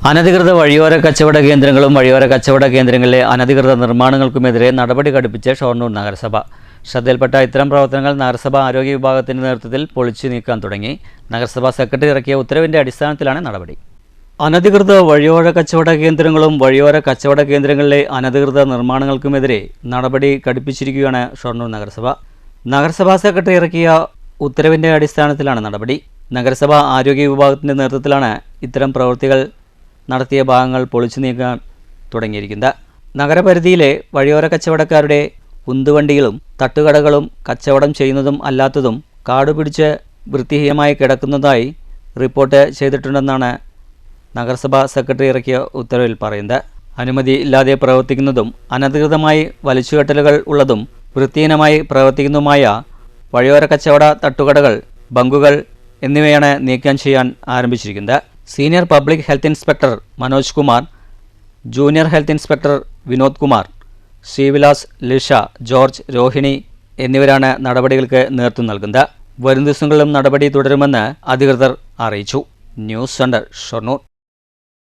അനധികൃത വഴിയോര കച്ചവട കേന്ദ്രങ്ങളും വഴിയോര കച്ചവട കേന്ദ്രങ്ങളിലെ അനധികൃത നിർമ്മാണങ്ങൾക്കുമെതിരെ നടപടി ഘടിപ്പിച്ച് ഷൊർണൂർ നഗരസഭ. ശ്രദ്ധയിൽപ്പെട്ട ഇത്തരം പ്രവർത്തനങ്ങൾ നഗരസഭ ആരോഗ്യ വിഭാഗത്തിന്റെ നേതൃത്വത്തിൽ പൊളിച്ചു നീക്കാൻ തുടങ്ങി. നഗരസഭാ സെക്രട്ടറി ഇറക്കിയ ഉത്തരവിന്റെ അടിസ്ഥാനത്തിലാണ് നടപടി. അനധികൃത വഴിയോര കച്ചവട കേന്ദ്രങ്ങളും വഴിയോര കച്ചവട കേന്ദ്രങ്ങളിലെ അനധികൃത നിർമ്മാണങ്ങൾക്കുമെതിരെ നടപടി ഘടിപ്പിച്ചിരിക്കുകയാണ് ഷൊർണൂർ നഗരസഭ. നഗരസഭാ സെക്രട്ടറി ഇറക്കിയ ഉത്തരവിന്റെ അടിസ്ഥാനത്തിലാണ് നടപടി. നഗരസഭാ ആരോഗ്യ വിഭാഗത്തിന്റെ നേതൃത്വത്തിലാണ് ഇത്തരം പ്രവൃത്തികൾ നടത്തിയ ഭാഗങ്ങൾ പൊളിച്ചു നീക്കാൻ തുടങ്ങിയിരിക്കുന്നത്. നഗരപരിധിയിലെ വഴിയോര കച്ചവടക്കാരുടെ ഉന്തുവണ്ടികളും തട്ടുകടകളും കച്ചവടം ചെയ്യുന്നതും അല്ലാത്തതും കാടുപിടിച്ച് വൃത്തിഹീനമായി കിടക്കുന്നതായി റിപ്പോർട്ട് ചെയ്തിട്ടുണ്ടെന്നാണ് നഗരസഭാ സെക്രട്ടറി ഇറക്കിയ ഉത്തരവിൽ പറയുന്നത്. അനുമതി ഇല്ലാതെ പ്രവർത്തിക്കുന്നതും അനധികൃതമായി വലിച്ചുകെട്ടലുകൾ ഉള്ളതും വൃത്തിഹീനമായി പ്രവർത്തിക്കുന്നതുമായ വഴിയോര കച്ചവട തട്ടുകടകൾ, ബങ്കുകൾ എന്നിവയാണ് നീക്കം ചെയ്യാൻ ആരംഭിച്ചിരിക്കുന്നത്. Senior public health inspector Manoj Kumar, junior health inspector Vinod Kumar, Srivilas, Lisha, George, Rohini എന്നിവരാണ് നടപടികൾക്ക് നേതൃത്വം നൽകുന്നത്. വരും ദിവസങ്ങളിലും നടപടി തുടരുമെന്ന് അധികൃതർ അറിയിച്ചു. News centre, Shoranur.